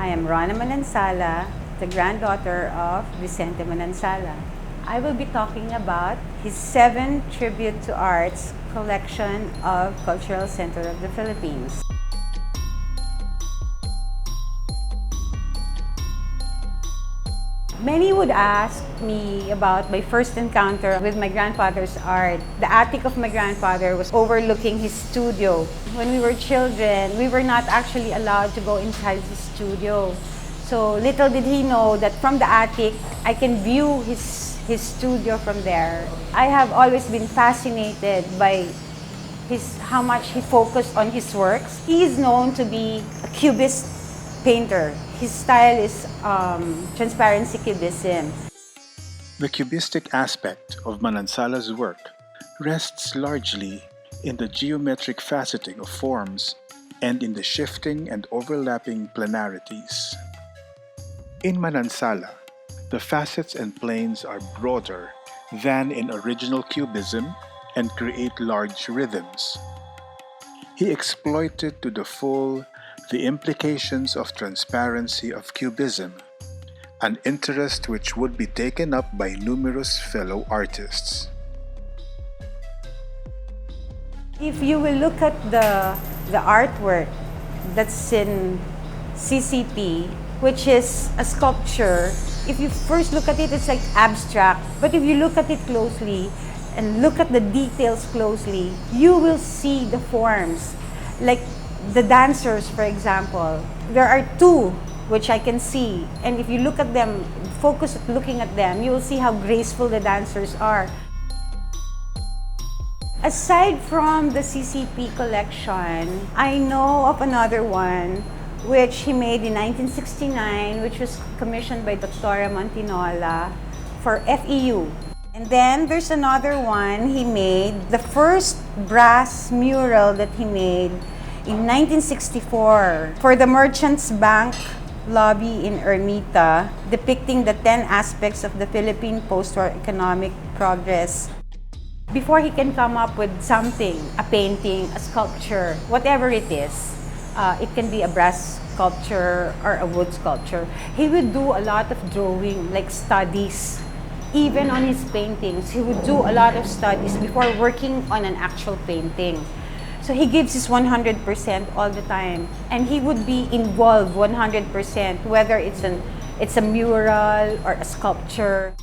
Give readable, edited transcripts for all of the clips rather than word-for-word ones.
I am Ronna Manansala, the granddaughter of Vicente Manansala. I will be talking about his 7 Tribute to Arts collection of Cultural Center of the Philippines. Many would ask me about my first encounter with my grandfather's art. The attic of my grandfather was overlooking his studio. When we were children, we were not actually allowed to go inside his studio. So little did he know that from the attic, I can view his studio from there. I have always been fascinated by how much he focused on his works. He is known to be a cubist painter. His style is transparency cubism. The cubistic aspect of Manansala's work rests largely in the geometric faceting of forms and in the shifting and overlapping planarities. In Manansala, the facets and planes are broader than in original cubism and create large rhythms. He exploited to the full the implications of transparency of cubism, an interest which would be taken up by numerous fellow artists. If you will look at the artwork that's in CCP, which is a sculpture, if you first look at it, it's like abstract. But if you look at it closely and look at the details closely, you will see the forms. Like the dancers, for example, there are 2 which I can see, and if you look at them, focus at looking at them, you will see how graceful the dancers are. Aside from the CCP collection, I know of another one which he made in 1969, which was commissioned by Dr. Mantinola for FEU. And then there's another one he made, the first brass mural that he made in 1964 for the Merchants Bank lobby in Ermita, depicting the 10 aspects of the Philippine post-war economic progress. Before he can come up with something, a painting, a sculpture, whatever it is, it can be a brass sculpture or a wood sculpture, he would do a lot of drawing, like studies. Even on his paintings, he would do a lot of studies before working on an actual painting. So he gives his 100% all the time, and he would be involved 100%, whether it's a mural or a sculpture.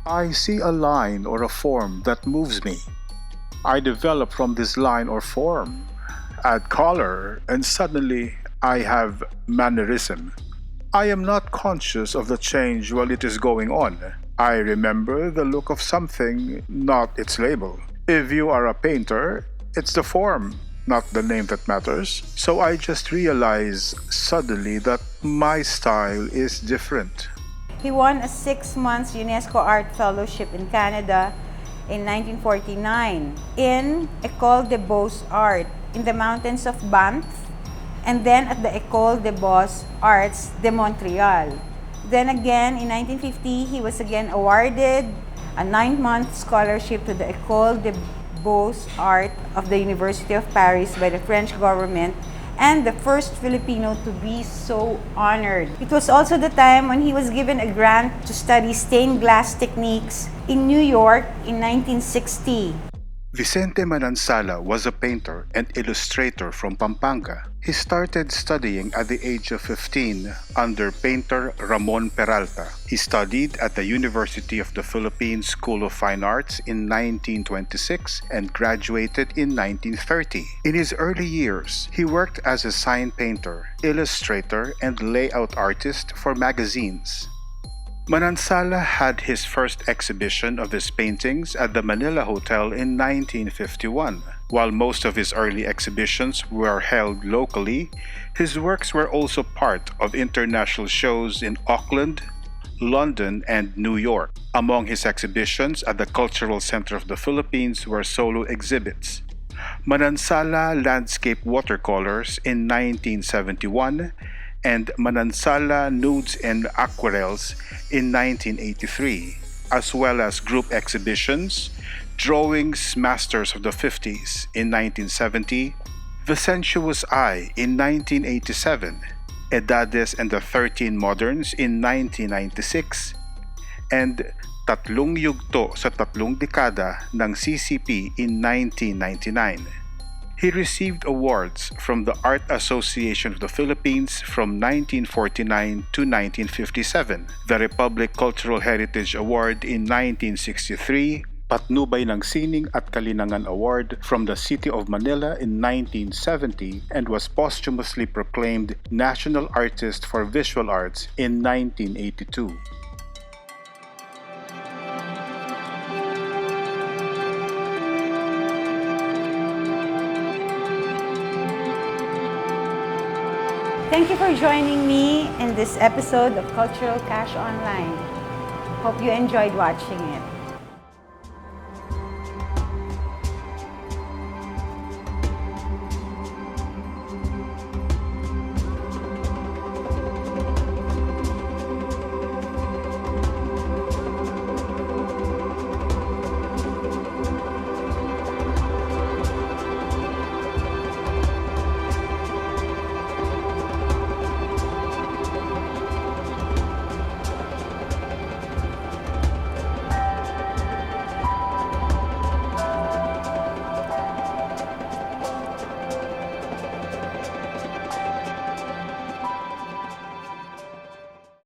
I see a line or a form that moves me. I develop from this line or form, add color, and suddenly I have mannerism. I am not conscious of the change while it is going on. I remember the look of something, not its label. If you are a painter, it's the form, not the name that matters. So I just realize suddenly that my style is different. He won a 6-month UNESCO Art Fellowship in Canada in 1949 in Ecole de Beaux Arts in the mountains of Banff, and then at the Ecole de Beaux Arts de Montreal. Then again, in 1950, he was again awarded a 9-month scholarship to the Ecole de Beaux Arts of the University of Paris by the French government, and the first Filipino to be so honored. It was also the time when he was given a grant to study stained glass techniques in New York in 1960. Vicente Manansala was a painter and illustrator from Pampanga. He started studying at the age of 15 under painter Ramon Peralta. He studied at the University of the Philippines School of Fine Arts in 1926 and graduated in 1930. In his early years, he worked as a sign painter, illustrator, and layout artist for magazines. Manansala had his first exhibition of his paintings at the Manila Hotel in 1951. While most of his early exhibitions were held locally, his works were also part of international shows in Auckland, London, and New York. Among his exhibitions at the Cultural Center of the Philippines were solo exhibits: Manansala Landscape Watercolors in 1971 and Manansala Nudes and Aquarelles in 1983, as well as group exhibitions, Drawings Masters of the 50s in 1970, The Sensuous Eye in 1987, Edades and the 13 Moderns in 1996, and Tatlong Yugto sa Tatlong Dekada ng CCP in 1999. He received awards from the Art Association of the Philippines from 1949 to 1957, the Republic Cultural Heritage Award in 1963, Patnubay ng Sining at Kalinangan Award from the City of Manila in 1970, and was posthumously proclaimed National Artist for Visual Arts in 1982. Thank you for joining me in this episode of Cultural Cash Online. Hope you enjoyed watching it.